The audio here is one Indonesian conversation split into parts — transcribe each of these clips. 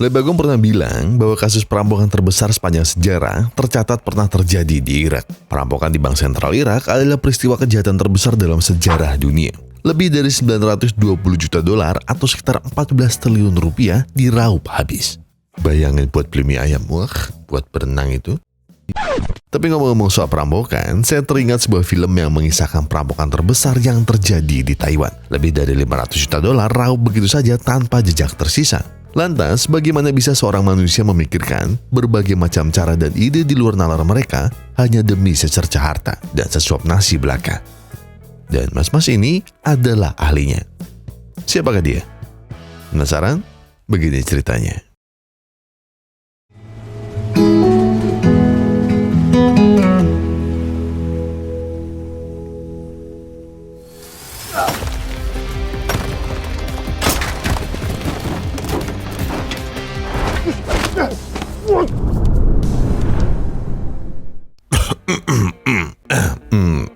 Le Bagong pernah bilang bahwa kasus perampokan terbesar sepanjang sejarah tercatat pernah terjadi di Irak. Perampokan di Bank Sentral Irak adalah peristiwa kejahatan terbesar dalam sejarah dunia. Lebih dari 920 juta dolar atau sekitar 14 triliun rupiah diraup habis. Bayangin buat beli mie ayam, buat berenang itu. Tapi ngomong-ngomong soal perampokan, saya teringat sebuah film yang mengisahkan perampokan terbesar yang terjadi di Taiwan. Lebih dari 500 juta dolar raup begitu saja tanpa jejak tersisa. Lantas, bagaimana bisa seorang manusia memikirkan berbagai macam cara dan ide di luar nalar mereka hanya demi secercah harta dan sesuap nasi belaka? Dan mas-mas ini adalah ahlinya. Siapakah dia? Penasaran? Begini ceritanya.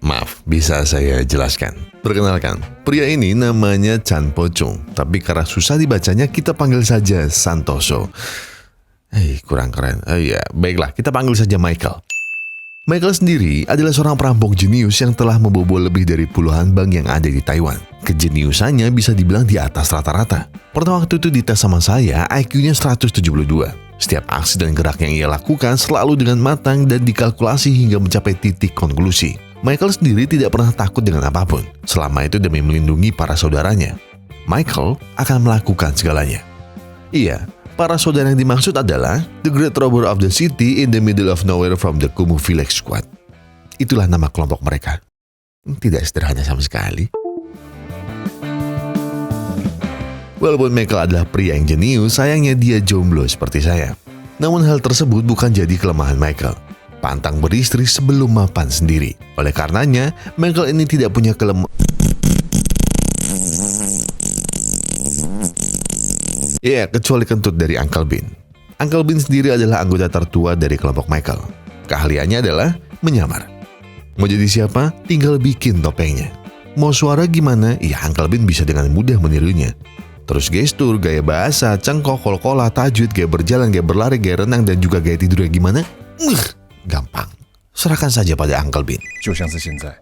Maaf, bisa saya jelaskan. Perkenalkan, pria ini namanya Chan Po Chung, tapi karena susah dibacanya kita panggil saja Santoso. Kurang keren. Baiklah, kita panggil saja Michael. Michael sendiri adalah seorang perampok jenius yang telah membobol lebih dari puluhan bank yang ada di Taiwan. Kejeniusannya bisa dibilang di atas rata-rata. Pernah waktu itu dites sama saya, IQ-nya 172. Setiap aksi dan gerak yang ia lakukan selalu dengan matang dan dikalkulasi hingga mencapai titik konklusi. Michael sendiri tidak pernah takut dengan apapun. Selama itu demi melindungi para saudaranya. Michael akan melakukan segalanya. Iya, para saudara yang dimaksud adalah The Great Robber of the City in the Middle of Nowhere from the Kumu Village Squad. Itulah nama kelompok mereka. Tidak sederhana sama sekali. Walaupun Michael adalah pria yang jenius, sayangnya dia jomblo seperti saya. Namun hal tersebut bukan jadi kelemahan Michael. Pantang beristri sebelum mapan sendiri. Oleh karenanya, Michael ini tidak punya kecuali kentut dari Uncle Bean. Uncle Bean sendiri adalah anggota tertua dari kelompok Michael. Keahliannya adalah menyamar. Mau jadi siapa? Tinggal bikin topengnya. Mau suara gimana? Uncle Bean bisa dengan mudah menirunya. Terus gestur, gaya bahasa, cengkok, kol-kola, tajwid, gaya berjalan, gaya berlari, gaya renang, dan juga gaya tidurnya gimana? Gampang. Serahkan saja pada Uncle Bean. 就像是现在。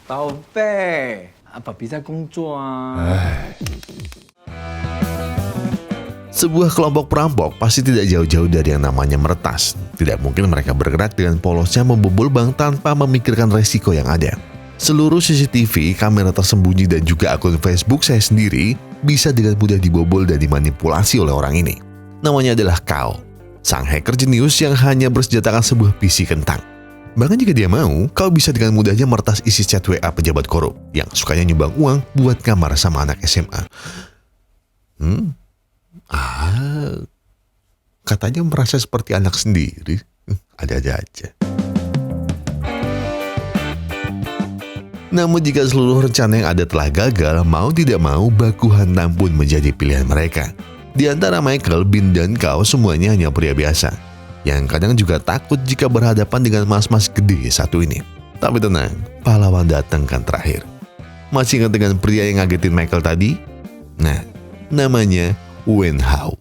宝贝，爸比在工作啊。 Sebuah kelompok perampok pasti tidak jauh-jauh dari yang namanya meretas. Tidak mungkin mereka bergerak dengan polosnya membobol bank tanpa memikirkan resiko yang ada. Seluruh CCTV, kamera tersembunyi dan juga akun Facebook saya sendiri bisa dengan mudah dibobol dan dimanipulasi oleh orang ini. Namanya adalah Kao, sang hacker jenius yang hanya bersenjatakan sebuah PC kentang. Bahkan jika dia mau, Kao bisa dengan mudahnya meretas isi chat WA pejabat korup yang sukanya nyumbang uang buat kamar sama anak SMA. Katanya merasa seperti anak sendiri. Ada-ada aja. Namun jika seluruh rencana yang ada telah gagal, mau tidak mau baku hantam pun menjadi pilihan mereka. Di antara Michael, Bean, dan Kao semuanya hanya pria biasa, yang kadang juga takut jika berhadapan dengan mas-mas gede satu ini. Tapi tenang, pahlawan datang kan terakhir. Masih ingat dengan pria yang ngagetin Michael tadi? Nah, namanya Wen Hao.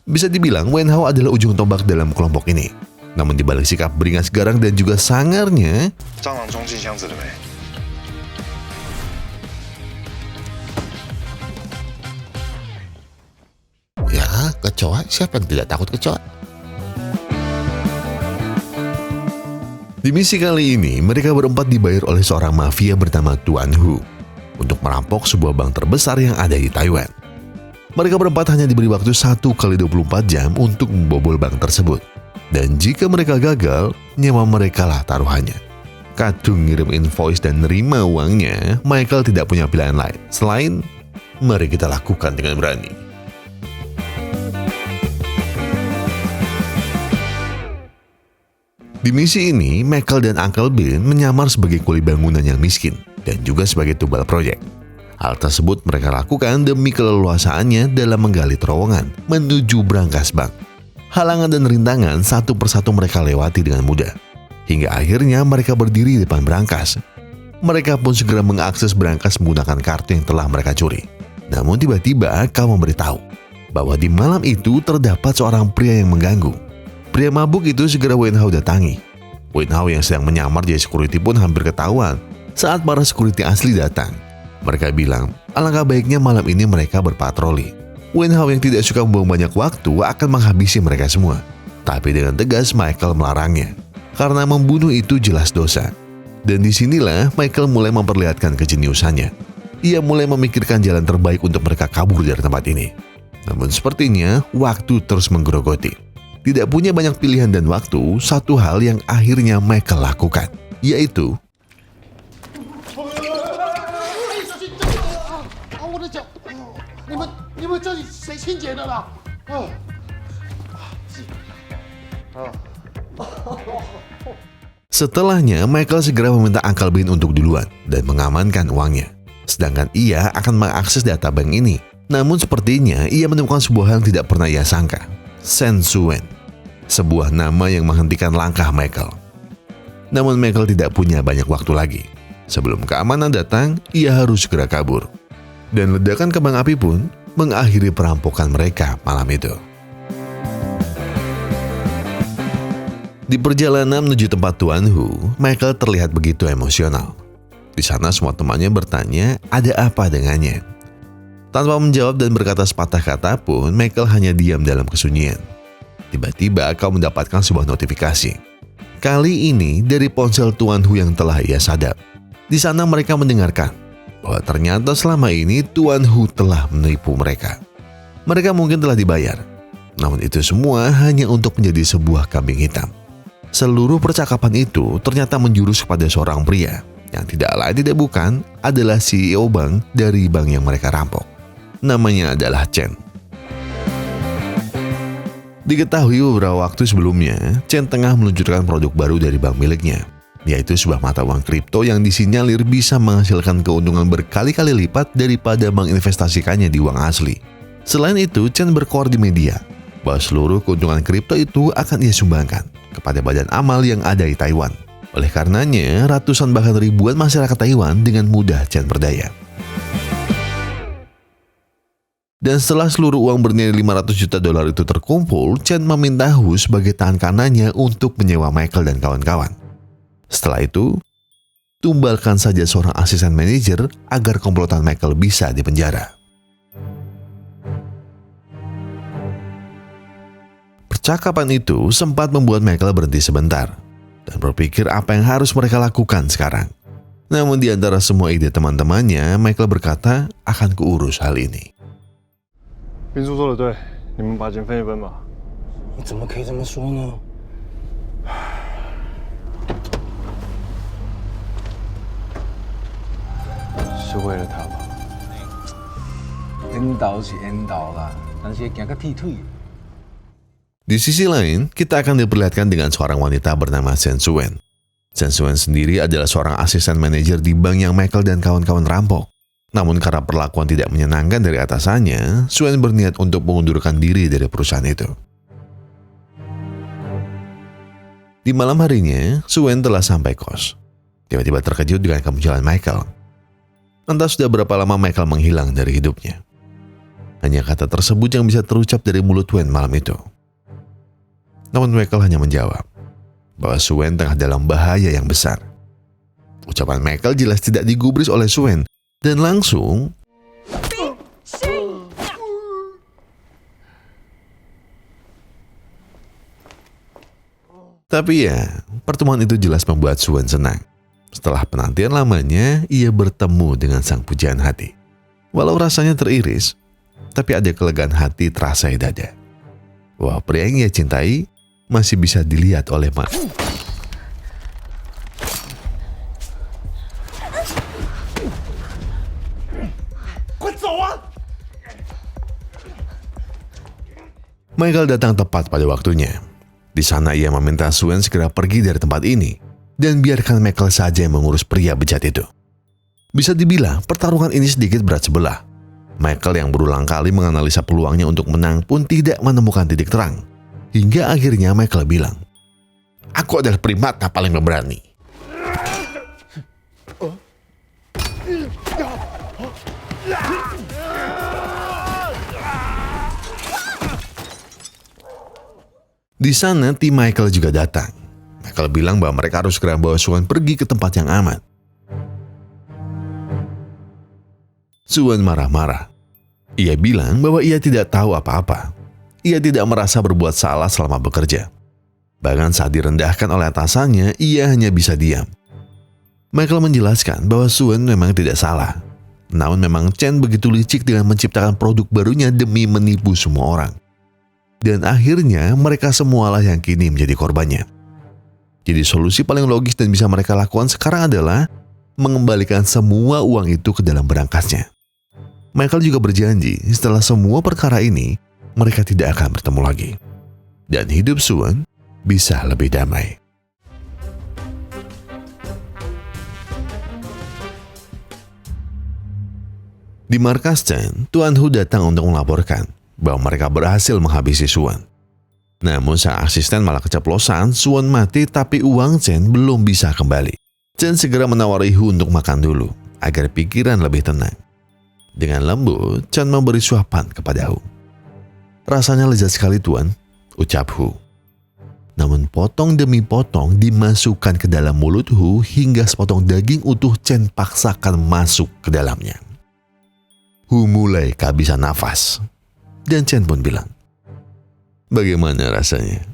Bisa dibilang Wen Hao adalah ujung tombak dalam kelompok ini. Namun dibalik sikap beringas garang dan juga sangarnya, ya kecoa, siapa yang tidak takut kecoa? Di misi kali ini, mereka berempat dibayar oleh seorang mafia bernama Tuan Hu untuk merampok sebuah bank terbesar yang ada di Taiwan. Mereka berempat hanya diberi waktu 1 kali 24 jam untuk membobol bank tersebut. Dan jika mereka gagal, nyawa mereka lah taruhannya. Kadung ngirim invoice dan nerima uangnya, Michael tidak punya pilihan lain selain mari kita lakukan dengan berani. Di misi ini, Michael dan Uncle Bean menyamar sebagai kuli bangunan yang miskin dan juga sebagai tumbal proyek. Hal tersebut mereka lakukan demi keleluasaannya dalam menggali terowongan menuju brankas bank. Halangan dan rintangan satu persatu mereka lewati dengan mudah. Hingga akhirnya mereka berdiri di depan brankas. Mereka pun segera mengakses brankas menggunakan kartu yang telah mereka curi. Namun tiba-tiba kau memberitahu bahwa di malam itu terdapat seorang pria yang mengganggu. Pria mabuk itu segera Wen Hao datangi. Wen Hao yang sedang menyamar jadi security pun hampir ketahuan saat para security asli datang. Mereka bilang, alangkah baiknya malam ini mereka berpatroli. Wen Hao yang tidak suka membuang banyak waktu akan menghabisi mereka semua. Tapi dengan tegas Michael melarangnya, karena membunuh itu jelas dosa. Dan disinilah Michael mulai memperlihatkan kejeniusannya. Ia mulai memikirkan jalan terbaik untuk mereka kabur dari tempat ini. Namun sepertinya waktu terus menggerogoti. Tidak punya banyak pilihan dan waktu, satu hal yang akhirnya Michael lakukan, yaitu setelahnya Michael segera meminta Uncle Ben untuk duluan dan mengamankan uangnya. Sedangkan ia akan mengakses data bank ini. Namun sepertinya ia menemukan sebuah hal yang tidak pernah ia sangka. Shen Suen. Sebuah nama yang menghentikan langkah Michael. Namun Michael tidak punya banyak waktu lagi. Sebelum keamanan datang, ia harus segera kabur. Dan ledakan kembang api pun mengakhiri perampokan mereka malam itu. Di perjalanan menuju tempat Tuan Hu, Michael terlihat begitu emosional. Di sana semua temannya bertanya ada apa dengannya. Tanpa menjawab dan berkata sepatah kata pun, Michael hanya diam dalam kesunyian. Tiba-tiba kau mendapatkan sebuah notifikasi. Kali ini dari ponsel Tuan Hu yang telah ia sadap. Di sana mereka mendengarkan bahwa ternyata selama ini Tuan Hu telah menipu mereka. Mereka mungkin telah dibayar. Namun itu semua hanya untuk menjadi sebuah kambing hitam. Seluruh percakapan itu ternyata menjurus kepada seorang pria yang tidak lain tidak bukan adalah CEO bank dari bank yang mereka rampok. Namanya adalah Chen. Diketahui beberapa waktu sebelumnya, Chen tengah meluncurkan produk baru dari bank miliknya, yaitu sebuah mata uang kripto yang disinyalir bisa menghasilkan keuntungan berkali-kali lipat daripada menginvestasikannya di uang asli. Selain itu, Chen berkoar di media bahwa seluruh keuntungan kripto itu akan ia sumbangkan kepada badan amal yang ada di Taiwan. Oleh karenanya, ratusan bahkan ribuan masyarakat Taiwan dengan mudah Chen berdaya. Dan setelah seluruh uang bernilai $500 juta itu terkumpul, Chen meminta Hu sebagai tangan kanannya untuk menyewa Michael dan kawan-kawan. Setelah itu, tumbalkan saja seorang asisten manajer agar komplotan Michael bisa dipenjara. Percakapan itu sempat membuat Michael berhenti sebentar dan berpikir apa yang harus mereka lakukan sekarang. Namun di antara semua ide teman-temannya, Michael berkata akan keurus hal ini. 斌叔说的对，你们把钱分一分吧。你怎么可以这么说呢？是为了他吧？引导是引导啦，但是行个剃腿。 Di sisi lain, kita akan diperlihatkan dengan seorang wanita bernama Shen Suen. Shen Suen sendiri adalah seorang asisten manajer di bank yang Michael dan kawan-kawan rampok. Namun karena perlakuan tidak menyenangkan dari atasannya, Suen berniat untuk mengundurkan diri dari perusahaan itu. Di malam harinya, Suen telah sampai kos. Tiba-tiba terkejut dengan kemunculan Michael. Entah sudah berapa lama Michael menghilang dari hidupnya. Hanya kata tersebut yang bisa terucap dari mulut Suen malam itu. Namun Michael hanya menjawab bahwa Suen tengah dalam bahaya yang besar. Ucapan Michael jelas tidak digubris oleh Suen dan langsung tapi ya, pertemuan itu jelas membuat Suen senang. Setelah penantian lamanya, ia bertemu dengan sang pujaan hati. Walau rasanya teriris, tapi ada kelegaan hati terasa di dada. Wah, pria yang ia cintai masih bisa dilihat oleh Michael datang tepat pada waktunya. Di sana ia meminta Suen segera pergi dari tempat ini dan biarkan Michael saja yang mengurus pria bejat itu. Bisa dibilang pertarungan ini sedikit berat sebelah. Michael yang berulang kali menganalisa peluangnya untuk menang pun tidak menemukan titik terang. Hingga akhirnya Michael bilang, "Aku adalah primata paling pemberani." Di sana tim Michael juga datang. Michael bilang bahwa mereka harus segera bawa Suwon pergi ke tempat yang aman. Suwon marah-marah. Ia bilang bahwa ia tidak tahu apa-apa. Ia tidak merasa berbuat salah selama bekerja. Bahkan saat direndahkan oleh atasannya, ia hanya bisa diam. Michael menjelaskan bahwa Suwon memang tidak salah. Namun memang Chen begitu licik dengan menciptakan produk barunya demi menipu semua orang. Dan akhirnya mereka semualah yang kini menjadi korbannya. Jadi solusi paling logis dan bisa mereka lakukan sekarang adalah mengembalikan semua uang itu ke dalam berangkasnya. Michael juga berjanji setelah semua perkara ini, mereka tidak akan bertemu lagi. Dan hidup Suwon bisa lebih damai. Di markas Chen, Tuan Hu datang untuk melaporkan bahwa mereka berhasil menghabisi Suwon. Namun sang asisten malah keceplosan, Suwon mati tapi uang Chen belum bisa kembali. Chen segera menawari Hu untuk makan dulu, agar pikiran lebih tenang. Dengan lembut, Chen memberi suapan kepada Hu. "Rasanya lezat sekali Tuan," ucap Hu. Namun potong demi potong dimasukkan ke dalam mulut Hu hingga sepotong daging utuh Chen paksakan masuk ke dalamnya. Hu mulai kehabisan nafas. Dan Chen pun bilang, "Bagaimana rasanya?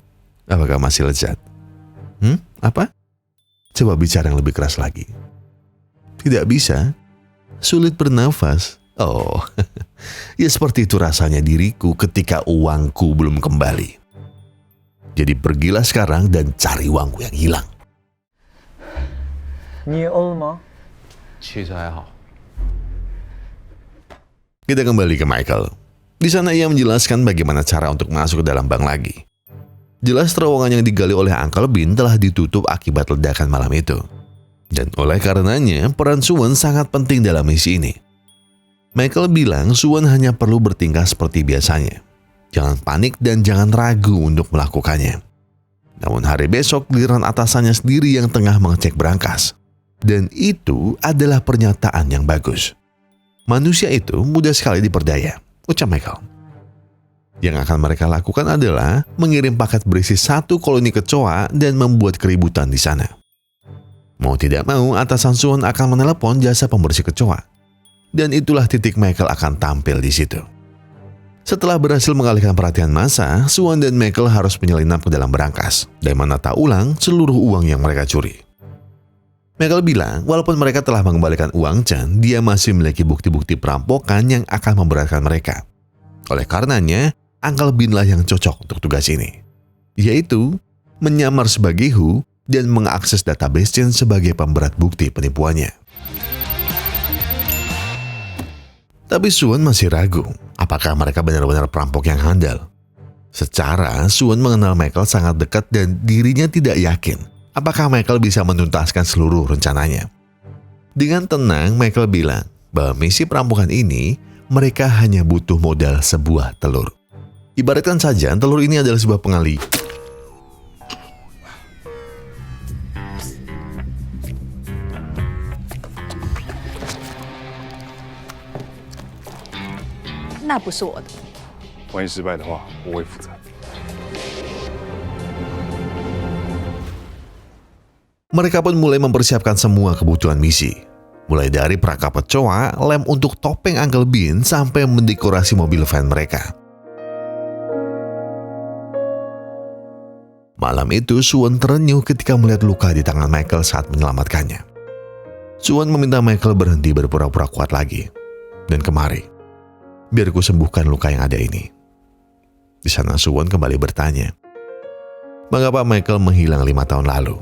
Apakah masih lezat?" Apa? Coba bicara yang lebih keras lagi." "Tidak bisa. Sulit bernafas." "Oh, ya seperti itu rasanya diriku ketika uangku belum kembali. Jadi pergilah sekarang dan cari uangku yang hilang." 你也饿了吗？ 其实还好。 Kita kembali ke Michael. Di sana ia menjelaskan bagaimana cara untuk masuk ke dalam bank lagi. Jelas terowongan yang digali oleh Uncle Bin telah ditutup akibat ledakan malam itu. Dan oleh karenanya, peran Suwon sangat penting dalam misi ini. Michael bilang Suwon hanya perlu bertingkah seperti biasanya. Jangan panik dan jangan ragu untuk melakukannya. Namun hari besok giliran atasannya sendiri yang tengah mengecek berangkas. Dan itu adalah pernyataan yang bagus. Manusia itu mudah sekali diperdaya, ucap Michael. Yang akan mereka lakukan adalah mengirim paket berisi 1 koloni kecoa dan membuat keributan di sana. Mau tidak mau, atasan Suwon akan menelepon jasa pembersih kecoa. Dan itulah titik Michael akan tampil di situ. Setelah berhasil mengalihkan perhatian massa, Suwon dan Michael harus menyelinap ke dalam berangkas dan menata ulang seluruh uang yang mereka curi. Michael bilang, walaupun mereka telah mengembalikan uang Chen, dia masih memiliki bukti-bukti perampokan yang akan memberatkan mereka. Oleh karenanya, Uncle Bin lah yang cocok untuk tugas ini, yaitu menyamar sebagai Hu dan mengakses database Chen sebagai pemberat bukti penipuannya. Tapi Suwon masih ragu, apakah mereka benar-benar perampok yang handal. Secara, Suwon mengenal Michael sangat dekat dan dirinya tidak yakin apakah Michael bisa menuntaskan seluruh rencananya. Dengan tenang, Michael bilang bahwa misi perampokan ini mereka hanya butuh modal sebuah telur. Ibaratkan saja telur ini adalah sebuah pengali. "那不是我的。 万一失败的话，我会负责。 Mereka pun mulai mempersiapkan semua kebutuhan misi. Mulai dari perangkap kecoa, lem untuk topeng Uncle Bin, sampai mendekorasi mobil van mereka. Malam itu, Suwon terenyuh ketika melihat luka di tangan Michael saat menyelamatkannya. Suwon meminta Michael berhenti berpura-pura kuat lagi. Dan kemari, biar ku sembuhkan luka yang ada ini. Di sana Suwon kembali bertanya, mengapa Michael menghilang 5 tahun lalu?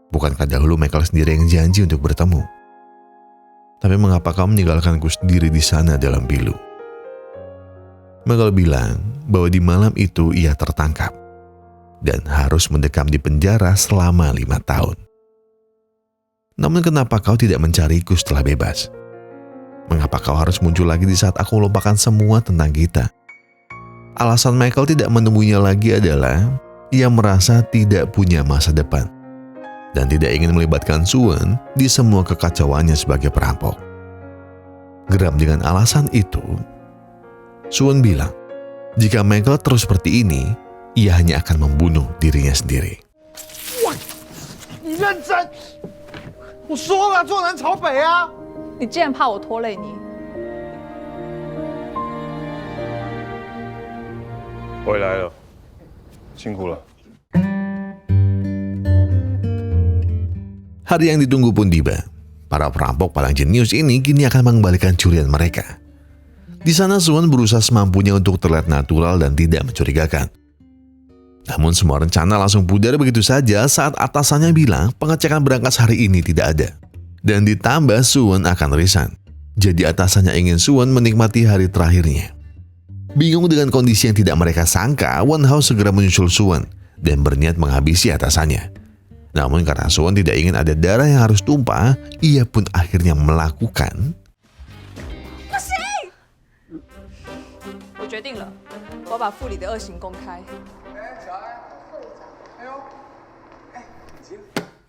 Bukankah dahulu Michael sendiri yang janji untuk bertemu? Tapi mengapa kamu meninggalkanku sendiri di sana dalam pilu? Michael bilang bahwa di malam itu ia tertangkap dan harus mendekam di penjara selama 5 tahun. Namun kenapa kau tidak mencariku setelah bebas? Mengapa kau harus muncul lagi di saat aku melupakan semua tentang kita? Alasan Michael tidak menemuinya lagi adalah ia merasa tidak punya masa depan dan tidak ingin melibatkan Suwon di semua kekacauannya sebagai perampok. Geram dengan alasan itu, Suwon bilang, jika Michael terus seperti ini, ia hanya akan membunuh dirinya sendiri. 你认真？我说了，坐南朝北啊！你竟然怕我拖累你？回来了，辛苦了。 Hari yang ditunggu pun tiba. Para perampok paling jenius ini kini akan mengembalikan curian mereka. Di sana Suwon berusaha semampunya untuk terlihat natural dan tidak mencurigakan. Namun semua rencana langsung pudar begitu saja saat atasannya bilang pengecekan berangkas hari ini tidak ada. Dan ditambah Suwon akan resign. Jadi atasannya ingin Suwon menikmati hari terakhirnya. Bingung dengan kondisi yang tidak mereka sangka, Won-hao segera menyusul Suwon dan berniat menghabisi atasannya. Namun karena Suwon tidak ingin ada darah yang harus tumpah, ia pun akhirnya melakukan. 我决定了，我要把副理的恶行公开。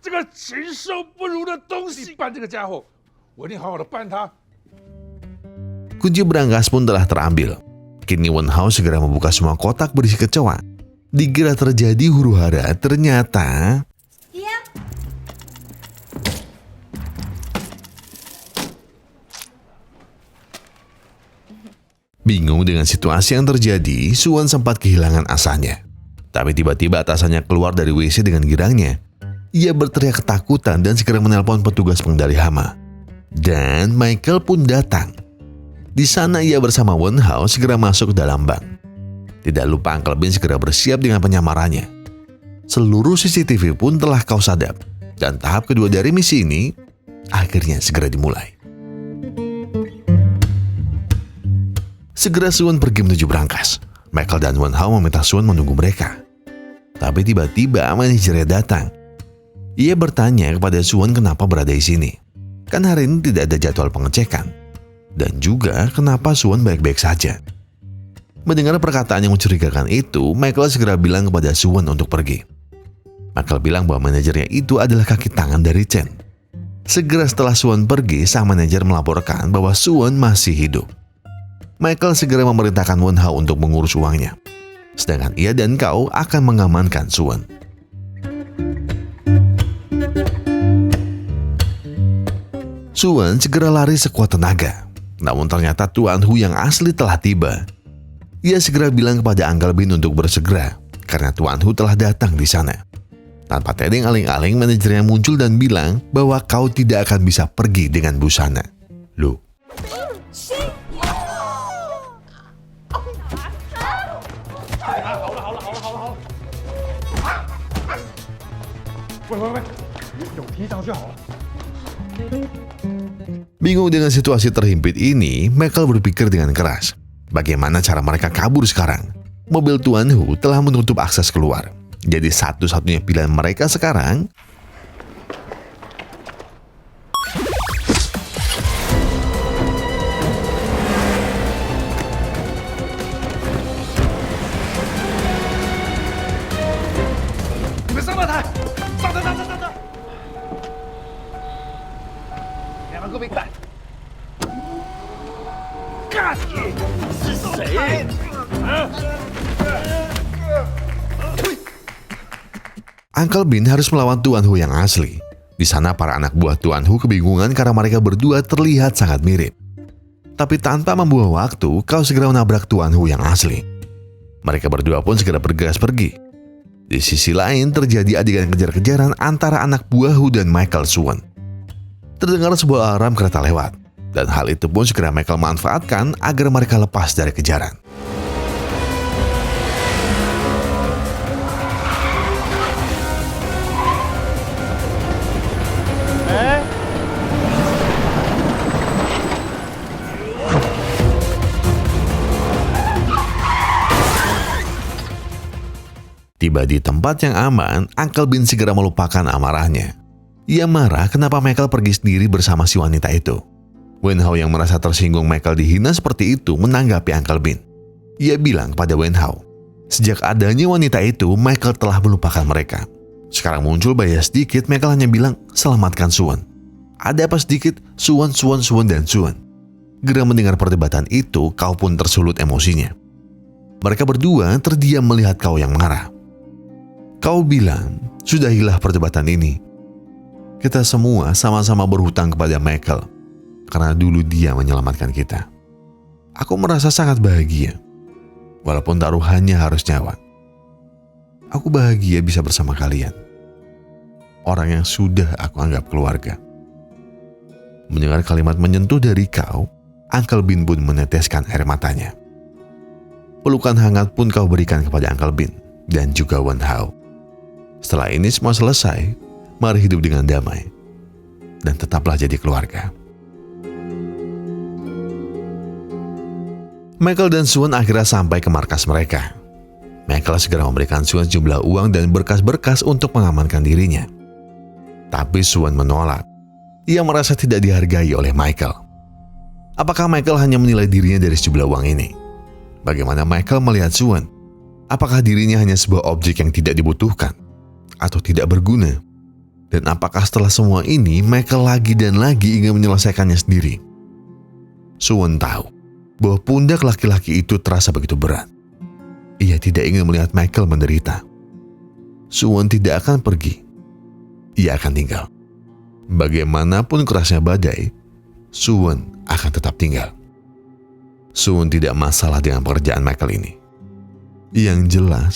这个禽兽不如的东西，办这个家伙，我一定好好的办他。 Kunci berangkas pun telah terambil. Kini Won-hao segera membuka semua kotak berisi kecoa. Dikira terjadi huru-hara, ternyata bingung dengan situasi yang terjadi, Suwon sempat kehilangan asanya. Tapi tiba-tiba atasannya keluar dari WC dengan girangnya. Ia berteriak ketakutan dan segera menelpon petugas pengendali hama. Dan Michael pun datang. Di sana ia bersama Won-hao segera masuk ke dalam bank. Tidak lupa Uncle Bin segera bersiap dengan penyamarannya. Seluruh CCTV pun telah kau sadap. Dan tahap kedua dari misi ini akhirnya segera dimulai. Segera Suwon pergi menuju berangkas. Michael dan Won-hao meminta Suwon menunggu mereka. Tapi tiba-tiba manajernya datang. Ia bertanya kepada Suwon kenapa berada di sini. Kan hari ini tidak ada jadwal pengecekan. Dan juga kenapa Suwon baik-baik saja. Mendengar perkataan yang mencurigakan itu, Michael segera bilang kepada Suwon untuk pergi. Michael bilang bahwa manajernya itu adalah kaki tangan dari Chen. Segera setelah Suwon pergi, sang manajer melaporkan bahwa Suwon masih hidup. Michael segera memerintahkan Won-hao untuk mengurus uangnya. Sedangkan ia dan kau akan mengamankan Suwon. Suwon segera lari sekuat tenaga. Namun ternyata Tuan Hu yang asli telah tiba. Ia segera bilang kepada Uncle Bin untuk bersegera karena Tuan Hu telah datang di sana. Tanpa tedeng aling-aling, manajernya muncul dan bilang bahwa kau tidak akan bisa pergi dengan busana. Loh, bingung dengan situasi terhimpit ini, Michael berpikir dengan keras. Bagaimana cara mereka kabur sekarang? Mobil Tuan Hu telah menutup akses keluar. Jadi satu-satunya pilihan mereka sekarang Uncle Bin harus melawan Tuan Hu yang asli. Di sana para anak buah Tuan Hu kebingungan karena mereka berdua terlihat sangat mirip. Tapi tanpa membuang waktu, kau segera menabrak Tuan Hu yang asli. Mereka berdua pun segera bergegas pergi. Di sisi lain terjadi adegan kejar-kejaran antara anak buah Hu dan Michael Suwon. Terdengar sebuah alarm kereta lewat. Dan hal itu pun segera Michael manfaatkan agar mereka lepas dari kejaran. Tiba di tempat yang aman, Uncle Bin segera melupakan amarahnya. Ia marah kenapa Michael pergi sendiri bersama si wanita itu. Wen Hao yang merasa tersinggung Michael dihina seperti itu menanggapi Uncle Bin. Ia bilang kepada Wen Hao, sejak adanya wanita itu, Michael telah melupakan mereka. Sekarang muncul bahaya sedikit, Michael hanya bilang, selamatkan Suwon. Ada apa sedikit, Suwon, dan Suwon. Gera mendengar perdebatan itu, Kau pun tersulut emosinya. Mereka berdua terdiam melihat Kau yang marah. Kau bilang, sudahilah perdebatan ini. Kita semua sama-sama berhutang kepada Michael, karena dulu dia menyelamatkan kita. Aku merasa sangat bahagia, walaupun taruhannya harus nyawa. Aku bahagia bisa bersama kalian, orang yang sudah aku anggap keluarga. Mendengar kalimat menyentuh dari Kau, Uncle Bin pun meneteskan air matanya. Pelukan hangat pun Kau berikan kepada Uncle Bin dan juga Wen Hao. Setelah ini semua selesai, mari hidup dengan damai dan tetaplah jadi keluarga. Michael dan Suwon akhirnya sampai ke markas mereka. Michael segera memberikan Suwon sejumlah uang dan berkas-berkas untuk mengamankan dirinya. Tapi Suwon menolak. Ia merasa tidak dihargai oleh Michael. Apakah Michael hanya menilai dirinya dari sejumlah uang ini? Bagaimana Michael melihat Suwon? Apakah dirinya hanya sebuah objek yang tidak dibutuhkan atau tidak berguna? Dan apakah setelah semua ini Michael lagi dan lagi ingin menyelesaikannya sendiri? Suwon tahu bahwa pundak laki-laki itu terasa begitu berat. Ia tidak ingin melihat Michael menderita. Suwon tidak akan pergi. Ia akan tinggal. Bagaimanapun kerasnya badai, Suwon akan tetap tinggal. Suwon tidak masalah dengan pekerjaan Michael ini. Yang jelas,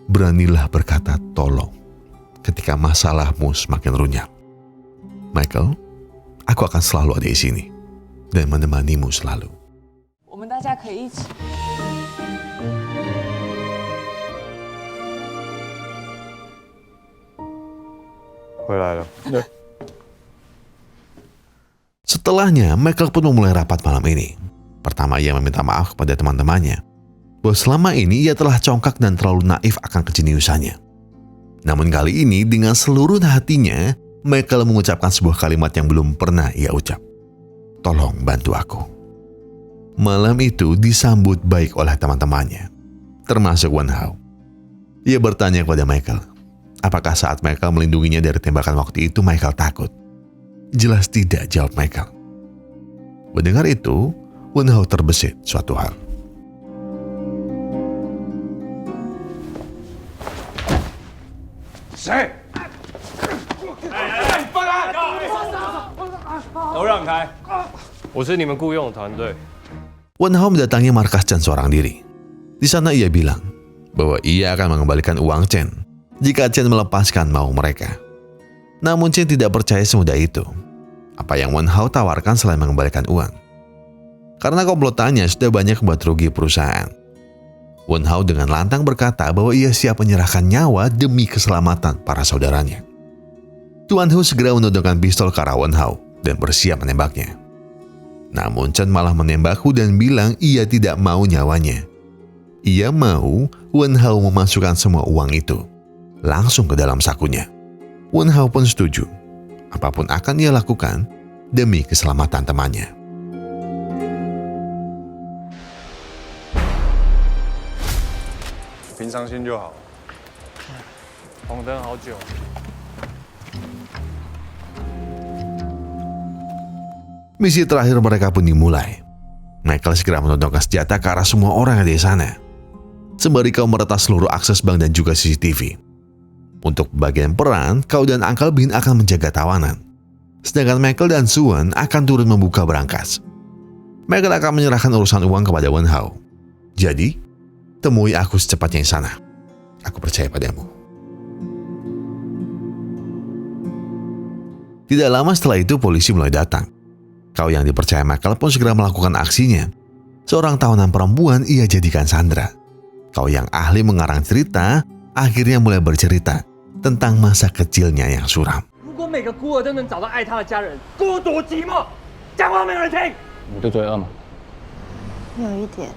beranilah berkata tolong ketika masalahmu semakin runyam. Michael, aku akan selalu ada di sini dan menemanimu selalu. 我们大家可以一起。回来了。 Setelahnya, Michael pun memulai rapat malam ini. Pertama, ia meminta maaf kepada teman-temannya bahwa selama ini ia telah congkak dan terlalu naif akan kejeniusannya. Namun kali ini dengan seluruh hatinya, Michael mengucapkan sebuah kalimat yang belum pernah ia ucap. Tolong bantu aku. Malam itu disambut baik oleh teman-temannya, termasuk Wen Hao. Ia bertanya kepada Michael, apakah saat Michael melindunginya dari tembakan waktu itu Michael takut? Jelas tidak, jawab Michael. Mendengar itu, Wen Hao terbesit suatu hal.谁？都让开！我是你们雇佣的团队。 Wen Hao mendatangi markas Chen seorang diri. Di sana ia bilang bahwa ia akan mengembalikan uang Chen jika Chen melepaskan mau mereka. Namun Chen tidak percaya semudah itu. Apa yang Wen Hao tawarkan selain mengembalikan uang? Karena komplotannya sudah banyak membuat rugi perusahaan. Wen Hao dengan lantang berkata bahwa ia siap menyerahkan nyawa demi keselamatan para saudaranya. Tuan Hu segera menodongkan pistol ke arah Wen Hao dan bersiap menembaknya. Namun Chen malah menembak Hu dan bilang ia tidak mau nyawanya. Ia mau Wen Hao memasukkan semua uang itu langsung ke dalam sakunya. Wen Hao pun setuju. Apapun akan ia lakukan demi keselamatan temannya.平常心就好。红灯好久。 Misi terakhir mereka pun dimulai. Michael segera menodongkan senjata ke arah semua orang yang ada di sana. Sembari Kau meretas seluruh akses bank dan juga CCTV. Untuk bagian peran, Kau dan Uncle Bin akan menjaga tawanan. Sedangkan Michael dan Suwon akan turun membuka berangkas. Michael akan menyerahkan urusan uang kepada Wen Hao. Jadi, temui aku secepatnya di sana. Aku percaya padamu. Tidak lama setelah itu polisi mulai datang. Kau yang dipercaya Michael pun segera melakukan aksinya. Seorang tawanan perempuan ia jadikan sandera. Kau yang ahli mengarang cerita akhirnya mulai bercerita tentang masa kecilnya yang suram. 如果每个孤儿都能找到爱他的家人，孤独寂寞，讲话没有人听。你肚子饿吗？有一点。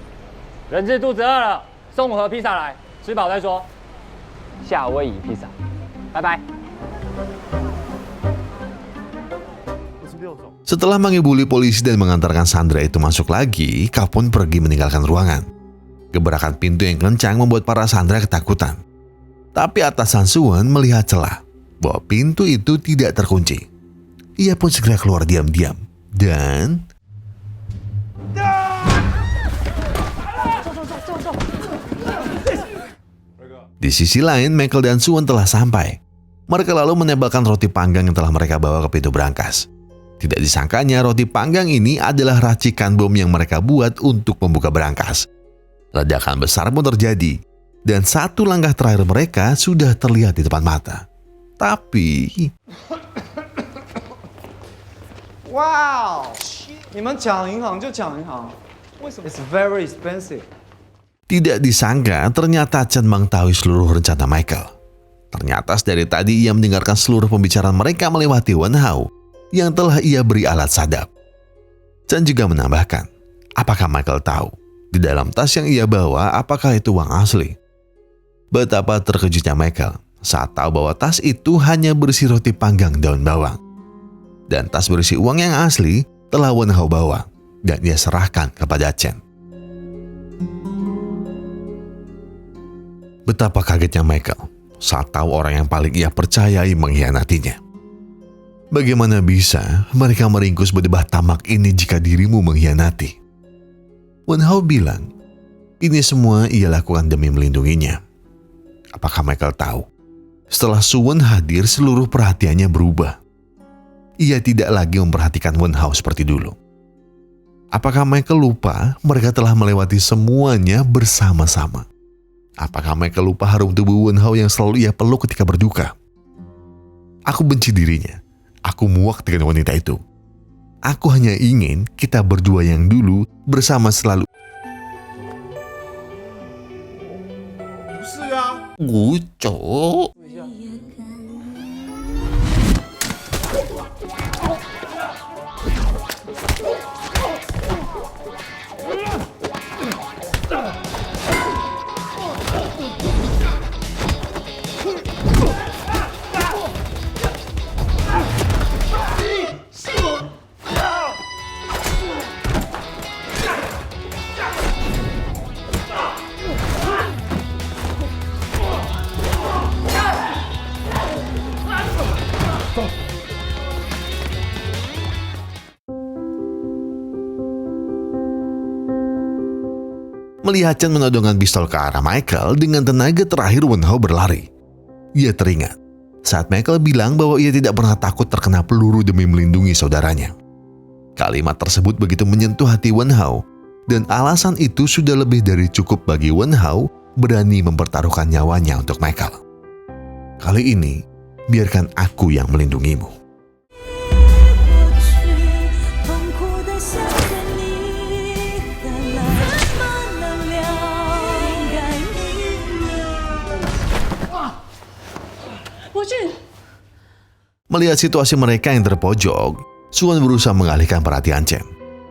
人质肚子饿了，送5盒披萨来，吃饱再说。夏威夷披萨，拜拜。Setelah mengibuli polisi dan mengantarkan Sandra itu masuk lagi, Kap pun pergi meninggalkan ruangan. Gebrakan pintu yang kencang membuat para Sandra ketakutan. Tapi atasan Suwon melihat celah bahwa pintu itu tidak terkunci. Ia pun segera keluar diam-diam dan di sisi lain, Michael dan Suwon telah sampai. Mereka lalu menembakkan roti panggang yang telah mereka bawa ke pintu berangkas. Tidak disangkanya roti panggang ini adalah racikan bom yang mereka buat untuk membuka berangkas. Ledakan besar pun terjadi, dan satu langkah terakhir mereka sudah terlihat di depan mata. Tapi 哇，你们抢银行就抢银行，为什么 ？It's very expensive。 tidak disangka ternyata Chen mengetahui seluruh rencana Michael. Ternyata dari tadi ia mendengarkan seluruh pembicaraan mereka melewati Wen Hao yang telah ia beri alat sadap. Chen juga menambahkan, apakah Michael tahu di dalam tas yang ia bawa apakah itu uang asli? Betapa terkejutnya Michael saat tahu bahwa tas itu hanya berisi roti panggang daun bawang. Dan tas berisi uang yang asli telah Wen Hao bawa dan ia serahkan kepada Chen. Betapa kagetnya Michael saat tahu orang yang paling ia percayai mengkhianatinya. Bagaimana bisa mereka meringkus berdebah tamak ini jika dirimu mengkhianati? Wen Hao bilang, ini semua ia lakukan demi melindunginya. Apakah Michael tahu? Setelah Suwon hadir, seluruh perhatiannya berubah. Ia tidak lagi memperhatikan Wen Hao seperti dulu. Apakah Michael lupa mereka telah melewati semuanya bersama-sama? Apakah Michael lupa harum tubuh Wen Hao yang selalu ia peluk ketika berduka? Aku benci dirinya. Aku muak dengan wanita itu. Aku hanya ingin kita berdua yang dulu bersama selalu. Gucok. Melihat Chen menodongkan pistol ke arah Michael, dengan tenaga terakhir Wen Hao berlari. Ia teringat saat Michael bilang bahwa ia tidak pernah takut terkena peluru demi melindungi saudaranya. Kalimat tersebut begitu menyentuh hati Wen Hao, dan alasan itu sudah lebih dari cukup bagi Wen Hao berani mempertaruhkan nyawanya untuk Michael. Kali ini, biarkan aku yang melindungimu. Melihat situasi mereka yang terpojok, Suwon berusaha mengalihkan perhatian Chen.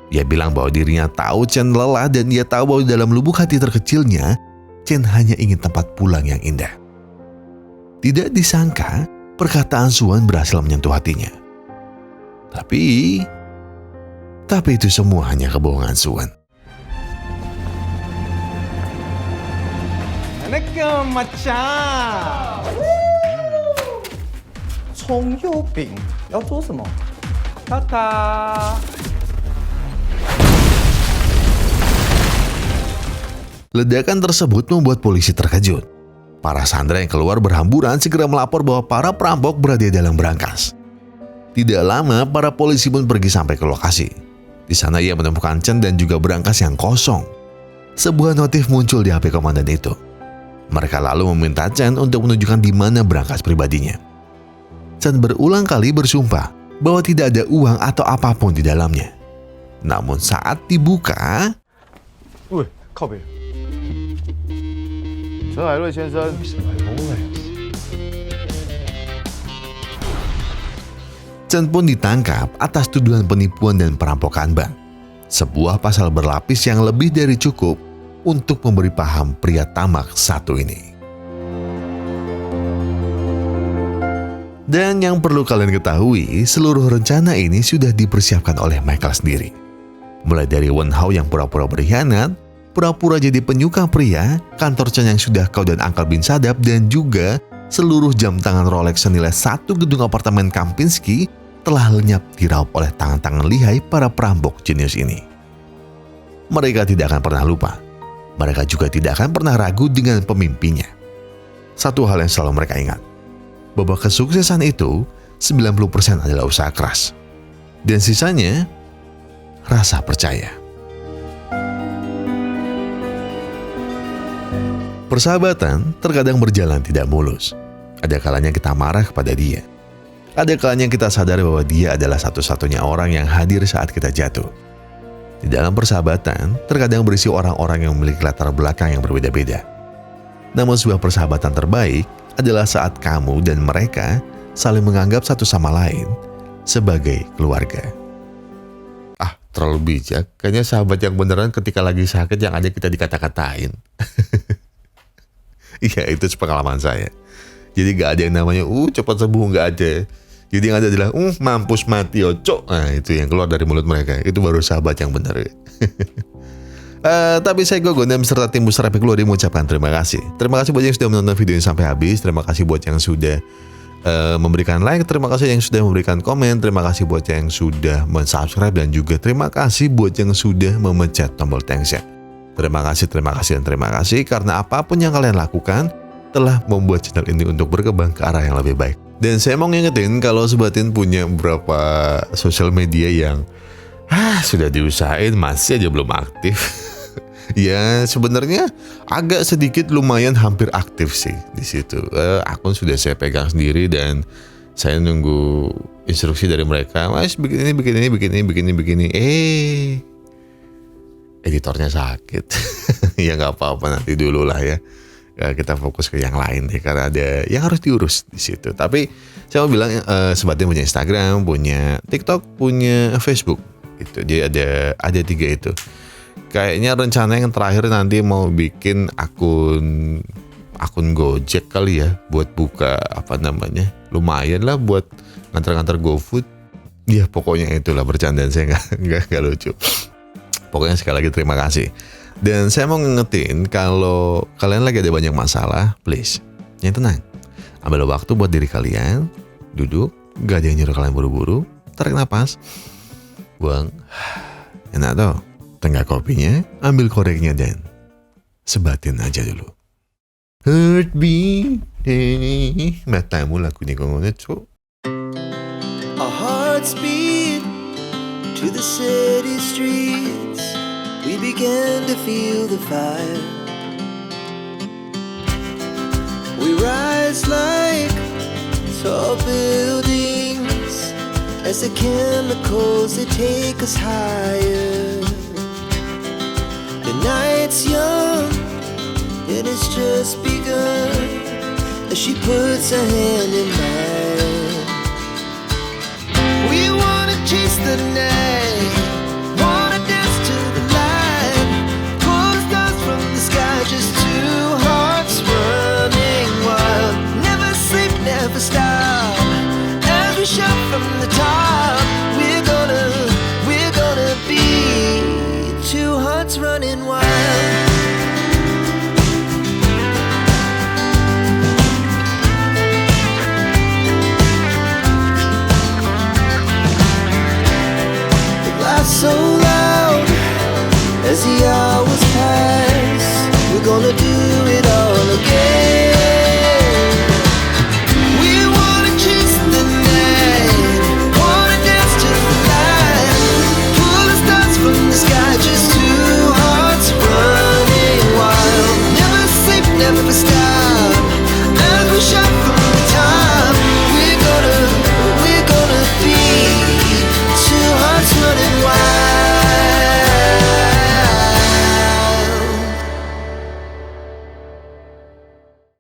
Ia bilang bahwa dirinya tahu Chen lelah dan ia tahu bahwa dalam lubuk hati terkecilnya, Chen hanya ingin tempat pulang yang indah. Tidak disangka, perkataan Suwon berhasil menyentuh hatinya. Tapi itu semua hanya kebohongan Suwon. 那个马甲，葱油饼要做什么？塔塔。 Ledakan tersebut membuat polisi terkejut. Para Sandra yang keluar berhamburan segera melapor bahwa para perampok berada dalam berangkas. Tidak lama, para polisi pun pergi sampai ke lokasi. Di sana ia menemukan Chen dan juga berangkas yang kosong. Sebuah notif muncul di HP komandan itu. Mereka lalu meminta Chen untuk menunjukkan di mana berangkas pribadinya. Chen berulang kali bersumpah bahwa tidak ada uang atau apapun di dalamnya. Namun saat dibuka, 喂，靠北。陈海瑞先生，Chen pun ditangkap atas tuduhan penipuan dan perampokan bank. Sebuah pasal berlapis yang lebih dari cukup untuk memberi paham pria tamak satu ini. Dan yang perlu kalian ketahui, seluruh rencana ini sudah dipersiapkan oleh Michael sendiri. Mulai dari Wen Hao yang pura-pura berkhianat, pura-pura jadi penyuka pria, kantor Chen yang sudah kau dan Uncle Bin sadap, dan juga seluruh jam tangan Rolex senilai 1 gedung apartemen Kempinski telah lenyap diraup oleh tangan-tangan lihai para perampok jenius ini. Mereka tidak akan pernah lupa. Mereka juga tidak akan pernah ragu dengan pemimpinnya. Satu hal yang selalu mereka ingat, bahwa kesuksesan itu 90% adalah usaha keras. Dan sisanya, rasa percaya. Persahabatan terkadang berjalan tidak mulus. Ada kalanya kita marah kepada dia. Ada kalanya kita sadar bahwa dia adalah satu-satunya orang yang hadir saat kita jatuh. Di dalam persahabatan, terkadang berisi orang-orang yang memiliki latar belakang yang berbeda-beda. Namun sebuah persahabatan terbaik adalah saat kamu dan mereka saling menganggap satu sama lain sebagai keluarga. Ah, terlalu bijak. Kayaknya sahabat yang beneran ketika lagi sakit yang ada kita dikata-katain. Iya, itu pengalaman saya. Jadi gak ada yang namanya, cepat sembuh, gak ada. Jadi yang ada adalah, mampus mati cok. Nah, itu yang keluar dari mulut mereka. Itu baru sahabat yang benar. Tapi saya Gogon dan beserta tim Booster Epic Glory mengucapkan terima kasih. Terima kasih buat yang sudah menonton video ini sampai habis. Terima kasih buat yang sudah memberikan like. Terima kasih yang sudah memberikan komen. Terima kasih buat yang sudah mensubscribe. Dan juga terima kasih buat yang sudah memencet tombol thanks-nya. Terima kasih, dan terima kasih. Karena apapun yang kalian lakukan telah membuat channel ini untuk berkembang ke arah yang lebih baik. Dan saya mau ngingetin kalau Sobatin punya beberapa sosial media yang sudah diusahain masih aja belum aktif. Ya sebenarnya agak sedikit lumayan hampir aktif sih di situ. Akun sudah saya pegang sendiri dan saya nunggu instruksi dari mereka. Mas bikin ini. Editornya sakit. Ya nggak apa-apa, nanti dulu lah ya. Kita fokus ke yang lain deh, karena ada yang harus diurus di situ. Tapi saya mau bilang Sobatin punya Instagram, punya TikTok, punya Facebook gitu. Jadi ada 3 itu. Kayaknya rencana yang terakhir nanti mau bikin akun Gojek kali ya, buat buka lumayan lah buat nganter-nganter GoFood. Ya pokoknya itulah, bercandaan saya nggak lucu. Pokoknya sekali lagi terima kasih. Dan saya mau ngingetin kalau kalian lagi ada banyak masalah, please, yang tenang. Ambil waktu buat diri kalian, duduk, gak ada yang nyuruh kalian buru-buru, tarik napas, buang, enak toh, tenggak kopinya, ambil koreknya dan sebatin aja dulu. Hurt me, matamu lagunya ngomongnya cuk. Our hearts beat to the city streets. We began to feel the fire. We rise like tall buildings as the chemicals they take us higher. The night's young and it's just begun as she puts her hand in mine. We wanna chase the night.